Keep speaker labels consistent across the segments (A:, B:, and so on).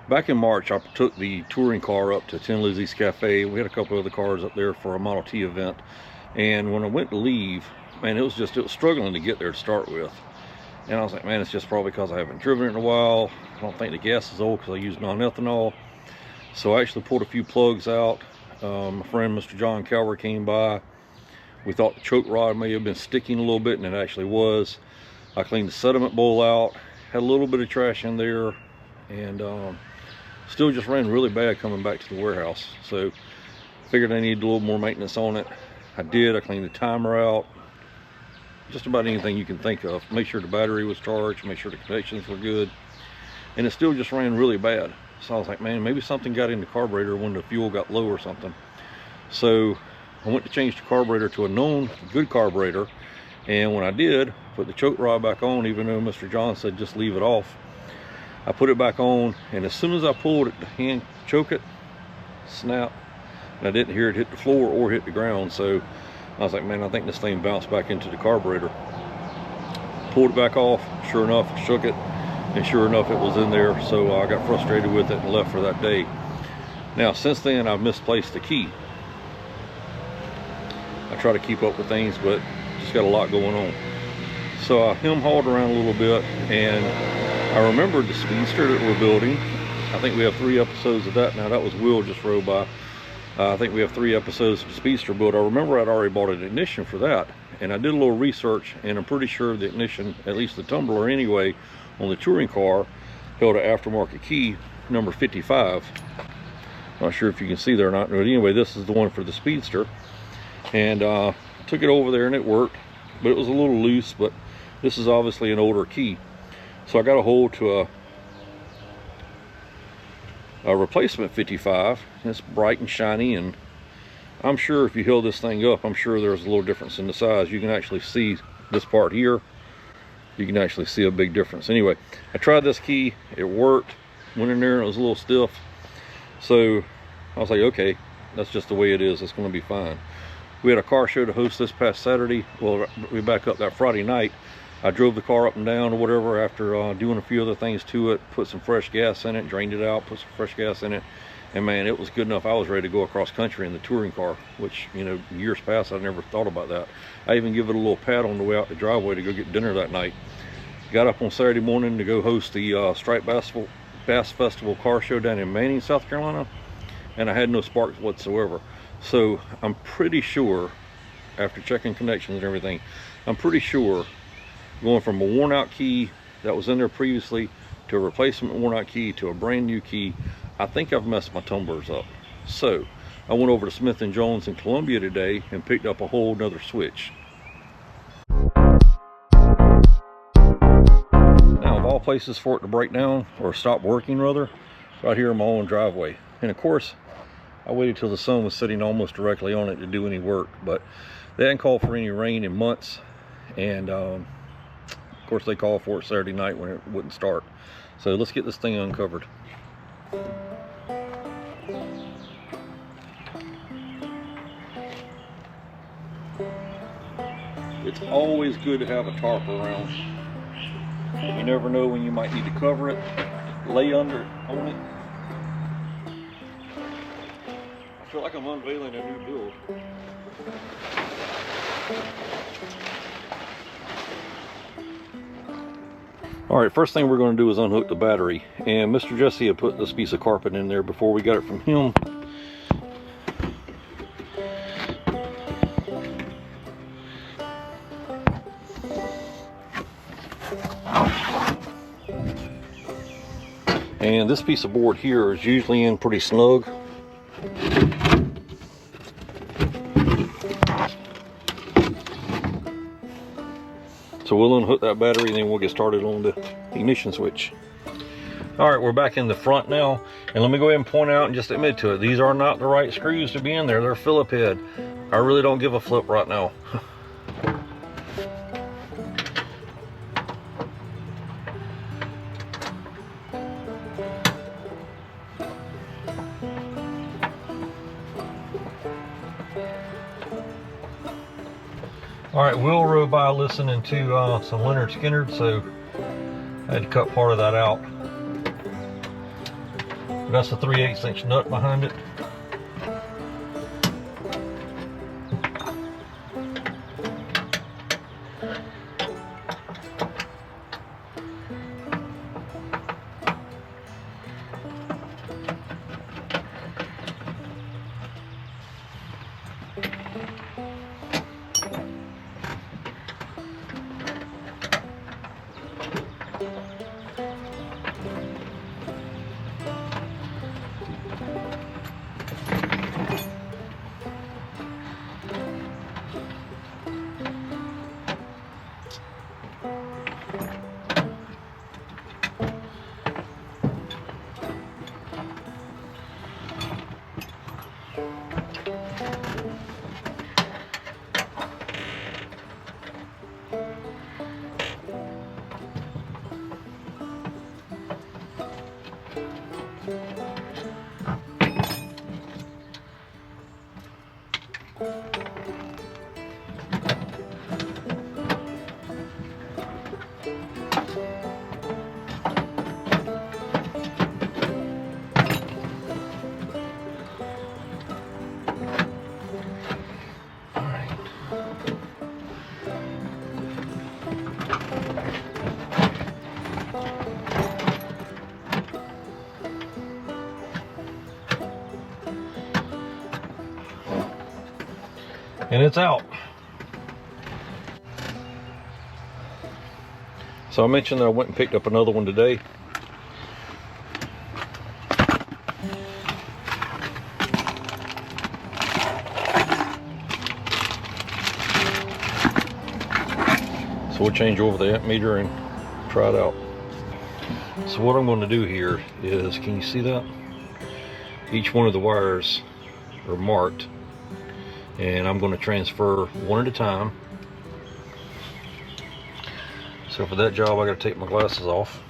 A: Back in March, I took the touring car up to Tin Lizzie's Cafe. We had a couple other cars up there for a Model T event. And when I went to leave, man, it was struggling to get there to start with. And I was like, man, it's just probably because I haven't driven it in a while. I don't think the gas is old because I use non-ethanol. So I actually pulled a few plugs out. My friend, Mr. John Calvary, came by. We thought the choke rod may have been sticking a little bit, and it actually was. I cleaned the sediment bowl out, had a little bit of trash in there, and still just ran really bad coming back to the warehouse. So figured I needed a little more maintenance on it. I did. I cleaned the timer out, just about anything you can think of. Make sure the battery was charged, make sure the connections were good, and it still just ran really bad. So I was like, man, maybe something got in the carburetor when the fuel got low or something. So I went to change the carburetor to a known good carburetor, and when I did, put the choke rod back on, even though Mr. John said just leave it off. I put it back on, and as soon as I pulled it to hand choke it, snap, and I didn't hear it hit the floor or hit the ground. So I was like, man, I think this thing bounced back into the carburetor. Pulled it back off, sure enough, shook it, and sure enough, it was in there. So I got frustrated with it and left for that day. Now, since then, I've misplaced the key. I try to keep up with things, but just got a lot going on. So I hem-hauled around a little bit, and I remembered the Speedster that we're building. I think we have 3 episodes of that now. That was Will just rode by. I think we have 3 episodes of Speedster build. I remember I'd already bought an ignition for that, and I did a little research, and I'm pretty sure the ignition, at least the tumbler anyway, on the touring car held an aftermarket key, number 55. Not sure if you can see there or not, but anyway, this is the one for the Speedster. And took it over there and it worked, but it was a little loose. But this is obviously an older key, so I got a hold to a replacement 55. It's bright and shiny, and I'm sure if you held this thing up, I'm sure there's a little difference in the size. You can actually see this part here. You can actually see a big difference. Anyway, I tried this key, it worked. Went in there and it was a little stiff, so I was like, okay, that's just the way it is. It's going to be fine. We had a car show to host this past Saturday. Well, we back up that Friday night. I drove the car up and down or whatever after doing a few other things to it, put some fresh gas in it, drained it out, put some fresh gas in it, and man, it was good enough. I was ready to go across country in the touring car, which, you know, years past I never thought about that. I even give it a little pat on the way out the driveway to go get dinner that night. Got up on Saturday morning to go host the Stripe Bass Festival car show down in Manning, South Carolina, and I had no sparks whatsoever. So I'm pretty sure, after checking connections and everything, I'm pretty sure going from a worn out key that was in there previously to a replacement worn out key to a brand new key, I think I've messed my tumblers up. So I went over to Smith & Jones in Columbia today and picked up a whole nother switch. Now, of all places for it to break down, or stop working rather, right here in my own driveway. And of course, I waited till the sun was sitting almost directly on it to do any work, but they hadn't called for any rain in months, and of course they called for it Saturday night when it wouldn't start. So let's get this thing uncovered. It's always good to have a tarp around. You never know when you might need to cover it, lay under it, on it. I feel like I'm unveiling a new build. Alright, first thing we're going to do is unhook the battery. And Mr. Jesse had put this piece of carpet in there before we got it from him. And this piece of board here is usually in pretty snug. So we'll unhook that battery and then we'll get started on the ignition switch. All right, we're back in the front now. And let me go ahead and point out and just admit to it, these are not the right screws to be in there. They're Phillip head. I really don't give a flip right now. All right, Will rode by listening to some Leonard Skinner, so I had to cut part of that out. That's a 3/8 inch nut behind it. And it's out. So I mentioned that I went and picked up another one today. So we'll change over the amp meter and try it out. So what I'm going to do here is, can you see that? Each one of the wires are marked, and I'm going to transfer one at a time. So for that job I got to take my glasses off.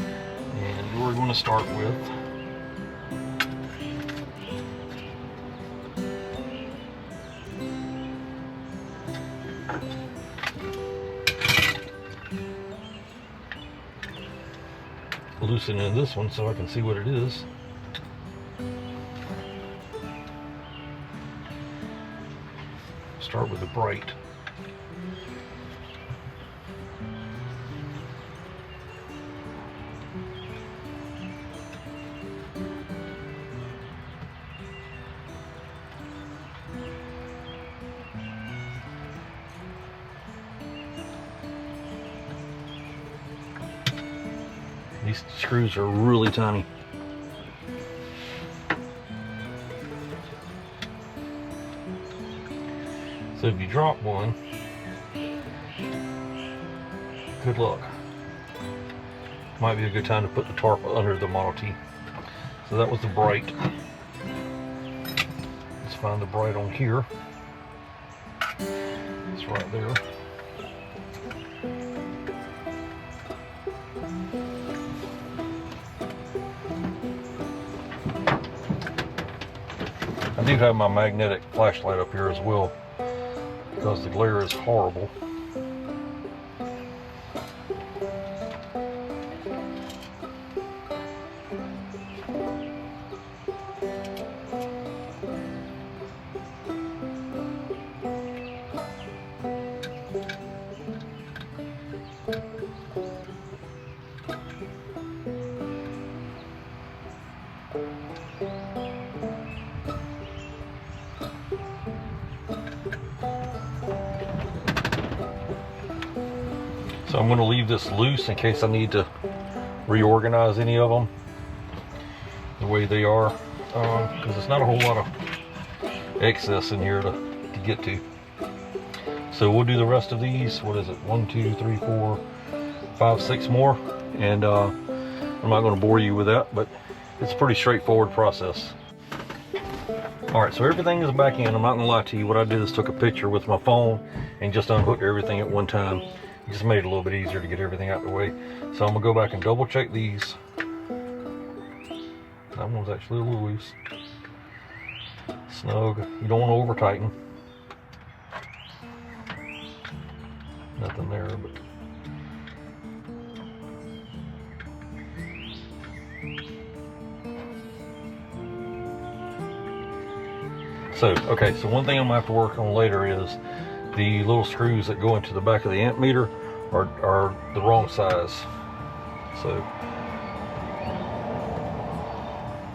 A: And we're going to start with loosening this one so I can see what it is. Start with the bright. These screws are really tiny. So if you drop one, good luck. Might be a good time to put the tarp under the Model T. So that was the bright. Let's find the bright on here. It's right there. I do have my magnetic flashlight up here as well, because the glare is horrible. So I'm going to leave this loose in case I need to reorganize any of them the way they are, because there's not a whole lot of excess in here to get to. So we'll do the rest of these. What is it? 1, 2, 3, 4, 5, 6 more. And I'm not going to bore you with that, but it's a pretty straightforward process. Alright, so everything is back in. I'm not going to lie to you. What I did is took a picture with my phone and just unhooked everything at one time. It just made it a little bit easier to get everything out of the way. So I'm going to go back and double check these. That one's actually a little loose. Snug. You don't want to over tighten. Nothing there, but So, okay, so one thing I'm gonna have to work on later is the little screws that go into the back of the amp meter are the wrong size. So,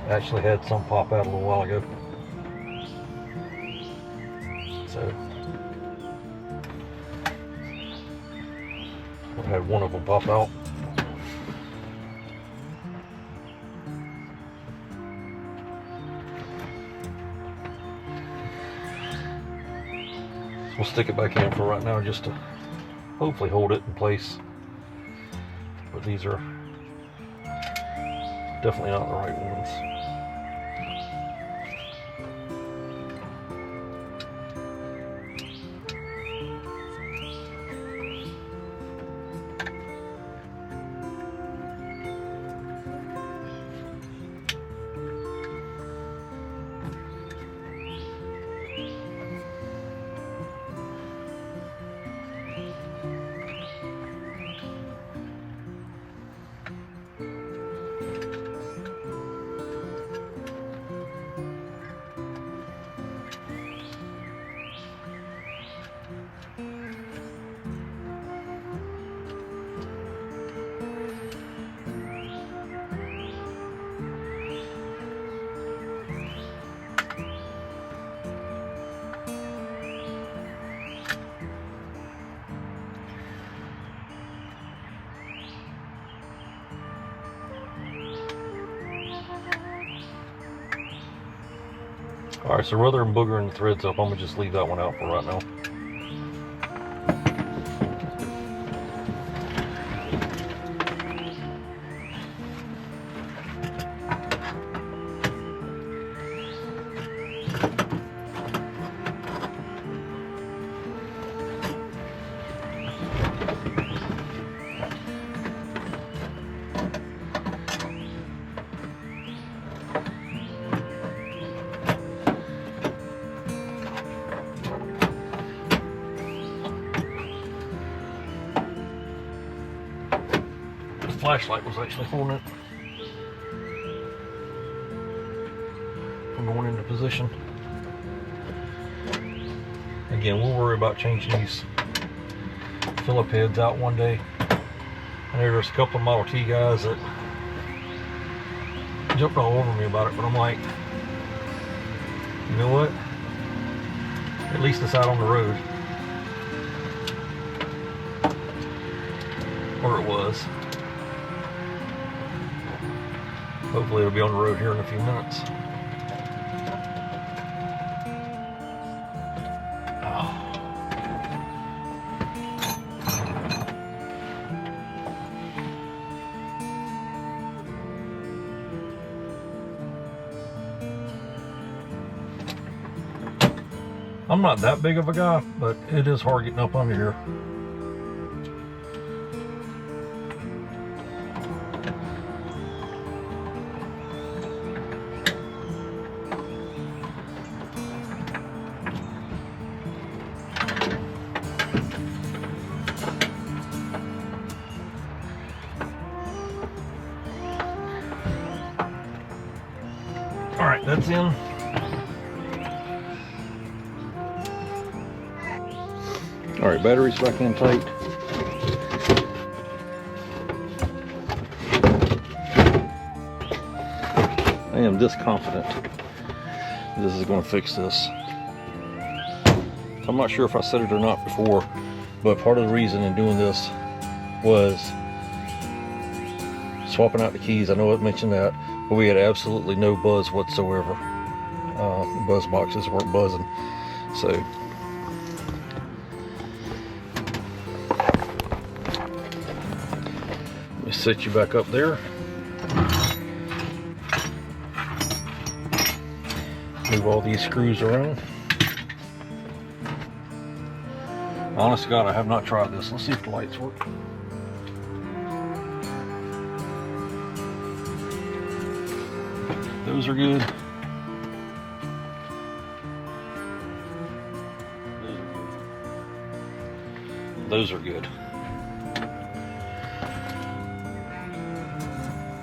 A: I actually had some pop out a little while ago. So, I had one of them pop out. We'll stick it back in for right now just to hopefully hold it in place. But these are definitely not the right ones. Alright, so rather than boogering the threads up, I'm going to just leave that one out for right now. Flashlight was actually holding it from going into position. Again, we'll worry about changing these Phillip heads out one day. I know there's a couple of Model T guys that jumped all over me about it, but I'm like, you know what? At least it's out on the road. Or it was. Hopefully it'll be on the road here in a few minutes. Oh. I'm not that big of a guy, but it is hard getting up under here. Alright, that's in. Alright, battery's back in tight. I am this confident this is going to fix this. I'm not sure if I said it or not before, but part of the reason in doing this was swapping out the keys. I know I mentioned that, but we had absolutely no buzz whatsoever. The buzz boxes weren't buzzing. So let me set you back up there. Move all these screws around. Honest to God, I have not tried this. Let's see if the lights work. Those are good. Those are good.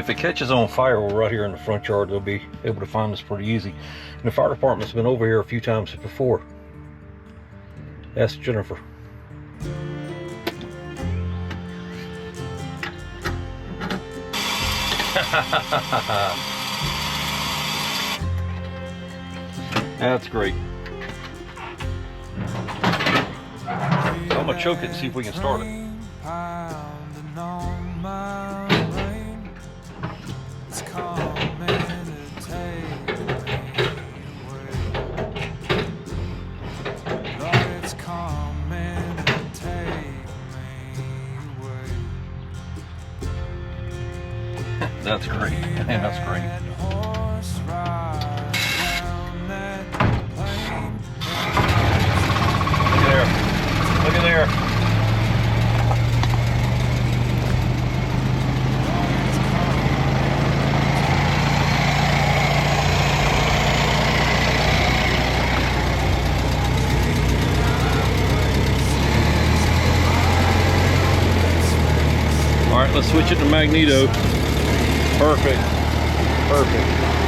A: If it catches on fire, we're right here in the front yard. They'll be able to find us pretty easy. And the fire department's been over here a few times before. Ask Jennifer. That's great. So I'm gonna choke it and see if we can start it. That's great, man, that's great. Look at there, look at there. All right, let's switch it to magneto. Perfect, perfect.